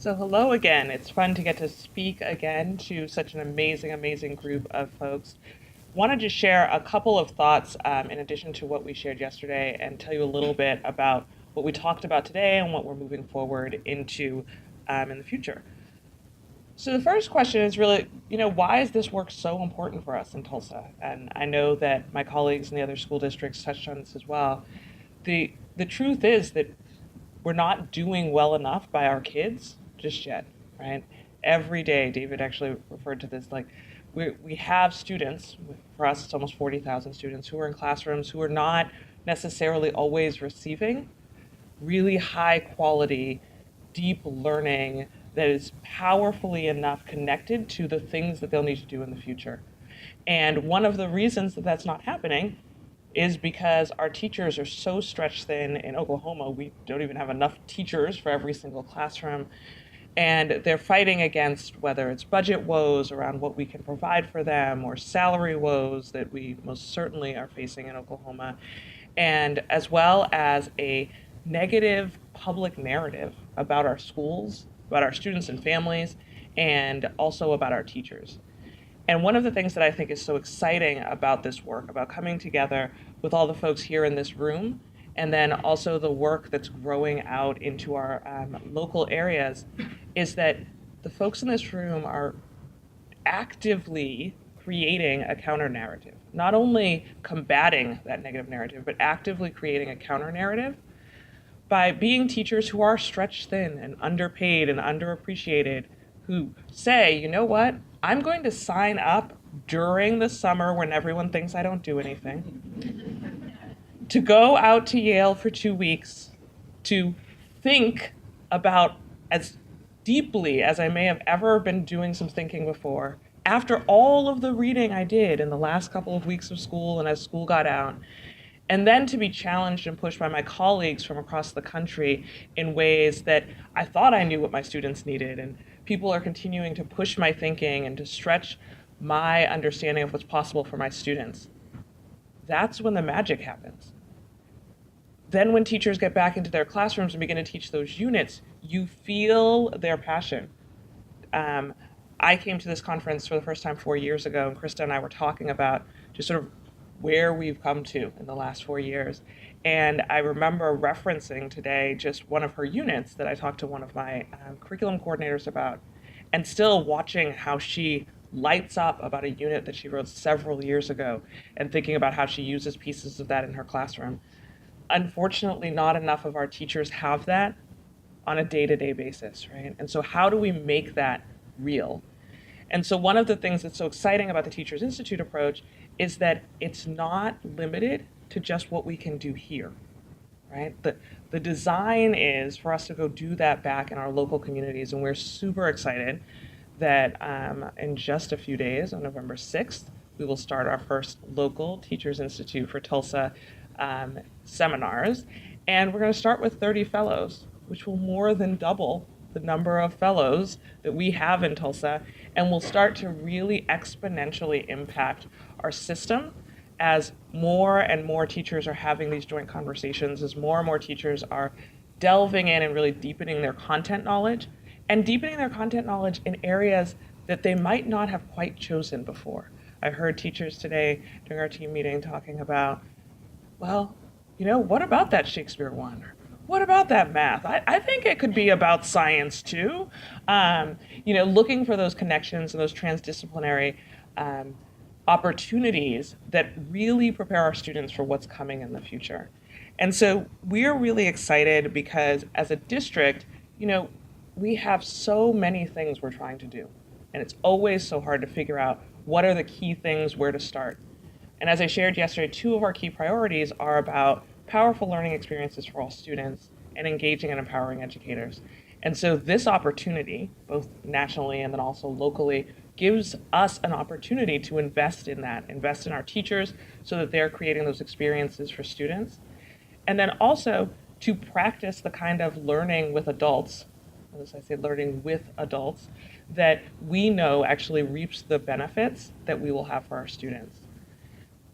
So hello again. It's fun to get to speak again to such an amazing group of folks. Wanted to share a couple of thoughts in addition to what we shared yesterday and tell you a little bit about what we talked about today and what we're moving forward into in the future. So the first question is really, why is this work so important for us in Tulsa? And I know that my colleagues in the other school districts touched on this as well. The truth is that we're not doing well enough by our kids just yet, right? Every day, David actually referred to this, like we have students, for us it's almost 40,000 students who are in classrooms who are not necessarily always receiving really high quality, deep learning that is powerfully enough connected to the things that they'll need to do in the future. And one of the reasons that that's not happening is because our teachers are so stretched thin in Oklahoma. We don't even have enough teachers for every single classroom. And they're fighting against whether it's budget woes around what we can provide for them or salary woes that we most certainly are facing in Oklahoma, and as well as a negative public narrative about our schools, about our students and families, and also about our teachers. And one of the things that I think is so exciting about this work, about coming together with all the folks here in this room, and then also the work that's growing out into our local areas, is that the folks in this room are actively creating a counter narrative, not only combating that negative narrative, but actively creating a counter narrative by being teachers who are stretched thin and underpaid and underappreciated, who say, you know what, I'm going to sign up during the summer when everyone thinks I don't do anything, to go out to Yale for 2 weeks, to think about as deeply as I may have ever been doing some thinking before, after all of the reading I did in the last couple of weeks of school and as school got out, and then to be challenged and pushed by my colleagues from across the country in ways that I thought I knew what my students needed. And people are continuing to push my thinking and to stretch my understanding of what's possible for my students. That's when the magic happens. Then when teachers get back into their classrooms and begin to teach those units, you feel their passion. I came to this conference for the first time 4 years ago, and Krista and I were talking about just sort of where we've come to in the last 4 years. And I remember referencing today just one of her units that I talked to one of my curriculum coordinators about, and still watching how she lights up about a unit that she wrote several years ago and thinking about how she uses pieces of that in her classroom. Unfortunately, not enough of our teachers have that on a day-to-day basis, right? And so how do we make that real? And so one of the things that's so exciting about the Teachers Institute approach is that it's not limited to just what we can do here, right? The design is for us to go do that back in our local communities, and we're super excited that in just a few days, on November 6th, we will start our first local Teachers Institute for Tulsa seminars, and we're going to start with 30 fellows, which will more than double the number of fellows that we have in Tulsa, and will start to really exponentially impact our system as more and more teachers are having these joint conversations, as more and more teachers are delving in and really deepening their content knowledge, and deepening their content knowledge in areas that they might not have quite chosen before. I heard teachers today during our team meeting talking about, well, what about that Shakespeare one? What about that math? I think it could be about science too. Looking for those connections and those transdisciplinary opportunities that really prepare our students for what's coming in the future. And so we're really excited because as a district, we have so many things we're trying to do. And it's always so hard to figure out what are the key things, where to start. And as I shared yesterday, two of our key priorities are about powerful learning experiences for all students and engaging and empowering educators. And so this opportunity, both nationally and then also locally, gives us an opportunity to invest in that, invest in our teachers so that they're creating those experiences for students. And then also to practice the kind of learning with adults, as I say, learning with adults, that we know actually reaps the benefits that we will have for our students.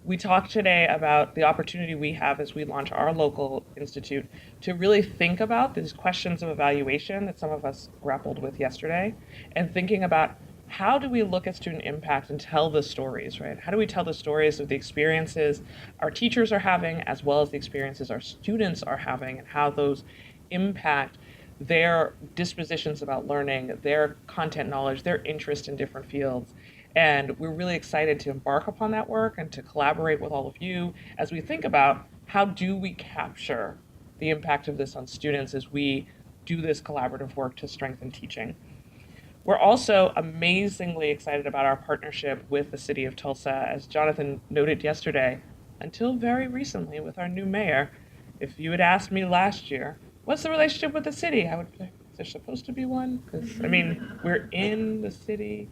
We talked today about the opportunity we have as we launch our local institute to really think about these questions of evaluation that some of us grappled with yesterday, and thinking about how do we look at student impact and tell the stories, right? How do we tell the stories of the experiences our teachers are having, as well as the experiences our students are having, and how those impact their dispositions about learning, their content knowledge, their interest in different fields. And we're really excited to embark upon that work and to collaborate with all of you as we think about how do we capture the impact of this on students as we do this collaborative work to strengthen teaching. We're also amazingly excited about our partnership with the City of Tulsa. As Jonathan noted yesterday, until very recently with our new mayor, if you had asked me last year, what's the relationship with the city? I would be like, is there supposed to be one? Because, I mean, we're in the city.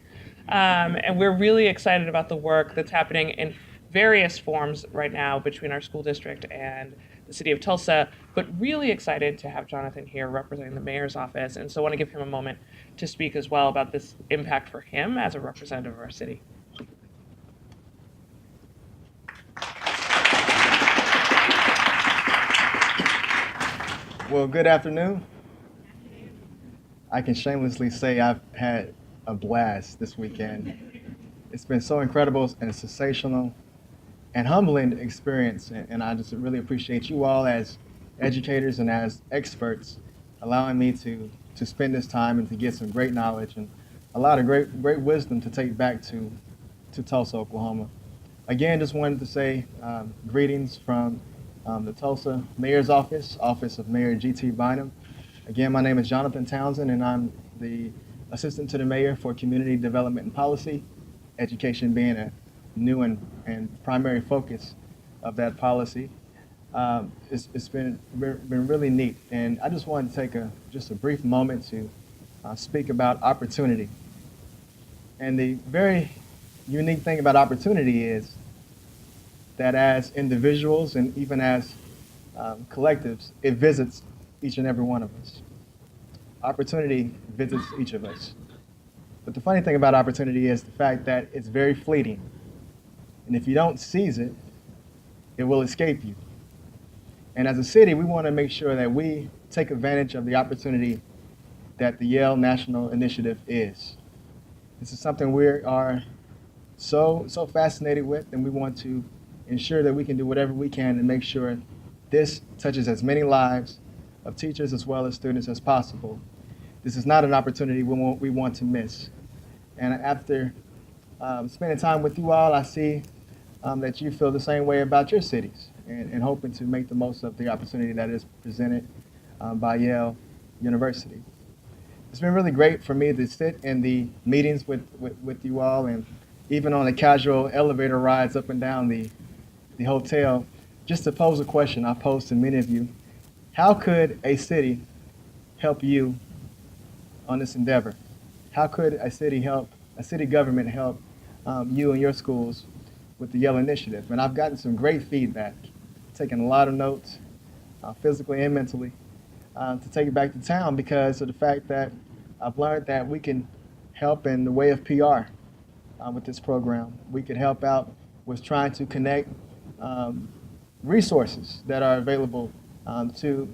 And we're really excited about the work that's happening in various forms right now between our school district and the city of Tulsa, but really excited to have Jonathan here representing the mayor's office. And so I want to give him a moment to speak as well about this impact for him as a representative of our city. Well, good afternoon. I can shamelessly say I've had a blast this weekend. It's been so incredible and sensational and humbling experience, and I just really appreciate you all as educators and as experts allowing me to spend this time and to get some great knowledge and a lot of great wisdom to take back to Tulsa, Oklahoma. Again, just wanted to say greetings from the Tulsa Mayor's Office, Office of Mayor G.T. Bynum. Again, my name is Jonathan Townsend, and I'm the Assistant to the Mayor for Community Development and Policy, education being a new and primary focus of that policy. It's been really neat, and I just wanted to take just a brief moment to speak about opportunity. And the very unique thing about opportunity is that as individuals and even as collectives, it visits each and every one of us. Opportunity visits each of us. But the funny thing about opportunity is the fact that it's very fleeting. And if you don't seize it, it will escape you. And as a city, we want to make sure that we take advantage of the opportunity that the Yale National Initiative is. This is something we are so fascinated with, and we want to ensure that we can do whatever we can to make sure this touches as many lives of teachers as well as students as possible. This is not an opportunity we want to miss. And after spending time with you all, I see that you feel the same way about your cities and hoping to make the most of the opportunity that is presented by Yale University. It's been really great for me to sit in the meetings with you all, and even on the casual elevator rides up and down the hotel, just to pose a question I posed to many of you. How could a city help you on this endeavor? How could a city government help you and your schools with the Yale Initiative? And I've gotten some great feedback, taken a lot of notes, physically and mentally, to take it back to town because of the fact that I've learned that we can help in the way of PR with this program. We could help out with trying to connect resources that are available to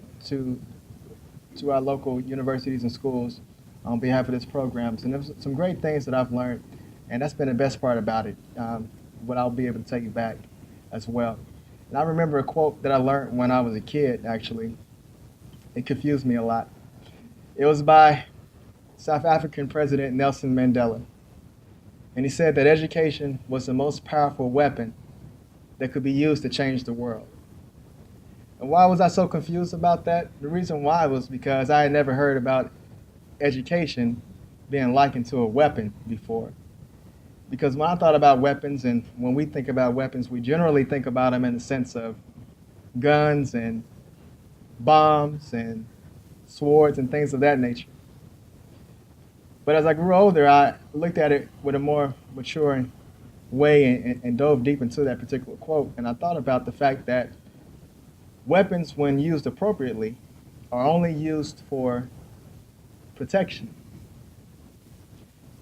our local universities and schools on behalf of this program. And there's some great things that I've learned, and that's been the best part about it, what I'll be able to take back as well. And I remember a quote that I learned when I was a kid, actually. It confused me a lot. It was by South African President Nelson Mandela. And he said that education was the most powerful weapon that could be used to change the world. And why was I so confused about that? The reason why was because I had never heard about education being likened to a weapon before. Because when I thought about weapons, and when we think about weapons, we generally think about them in the sense of guns and bombs and swords and things of that nature. But as I grew older, I looked at it with a more mature way and dove deep into that particular quote. And I thought about the fact that weapons, when used appropriately, are only used for protection.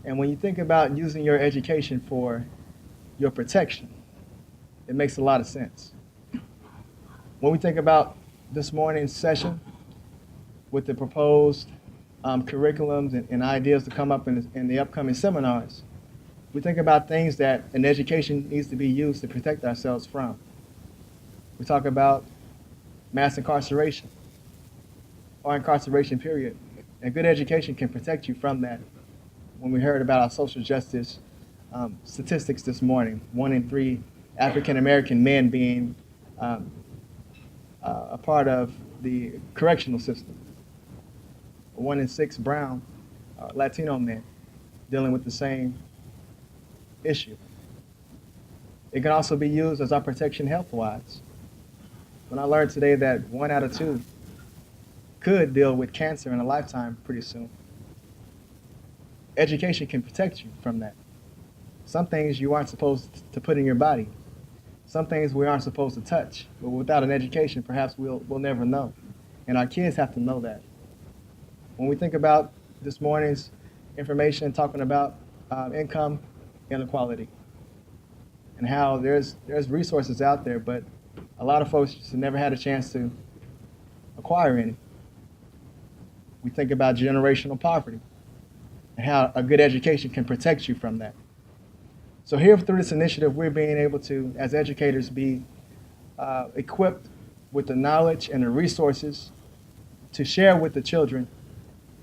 And when you think about using your education for your protection, it makes a lot of sense. When we think about this morning's session with the proposed curriculums and ideas to come up in the upcoming seminars, we think about things that an education needs to be used to protect ourselves from. We talk about mass incarceration or incarceration period. A good education can protect you from that. When we heard about our social justice statistics this morning, 1 in 3 African American men being a part of the correctional system, 1 in 6 brown Latino men dealing with the same issue. It can also be used as our protection health-wise. When I learned today that 1 out of 2 could deal with cancer in a lifetime pretty soon, education can protect you from that. Some things you aren't supposed to put in your body. Some things we aren't supposed to touch. But without an education, perhaps we'll never know. And our kids have to know that. When we think about this morning's information talking about income inequality and how there's resources out there, but a lot of folks just never had a chance to acquire any. We think about generational poverty and how a good education can protect you from that. So here through this initiative, we're being able to, as educators, be equipped with the knowledge and the resources to share with the children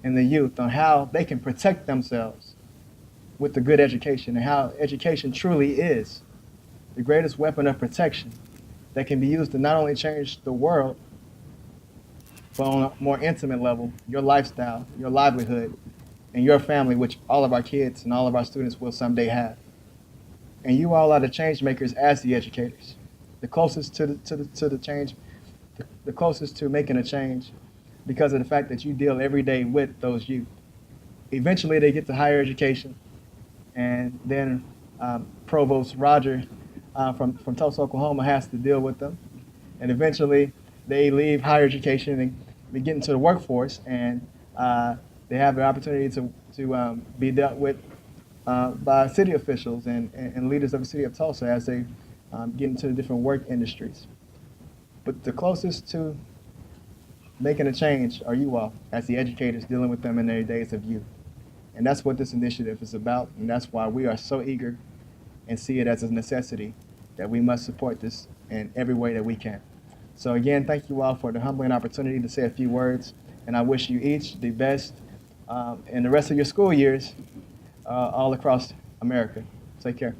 and the youth on how they can protect themselves with the good education and how education truly is the greatest weapon of protection that can be used to not only change the world, but on a more intimate level, your lifestyle, your livelihood, and your family, which all of our kids and all of our students will someday have. And you all are the change makers as the educators, the closest to the change, the closest to making a change, because of the fact that you deal every day with those youth. Eventually, they get to higher education, and then Provost Roger from Tulsa, Oklahoma, has to deal with them, and eventually they leave higher education and they get into the workforce, and they have the opportunity to be dealt with by city officials and leaders of the city of Tulsa as they get into the different work industries. But the closest to making a change are you all, as the educators dealing with them in their days of youth. And that's what this initiative is about, and that's why we are so eager and see it as a necessity that we must support this in every way that we can. So again, thank you all for the humbling opportunity to say a few words, and I wish you each the best in the rest of your school years all across America. Take care.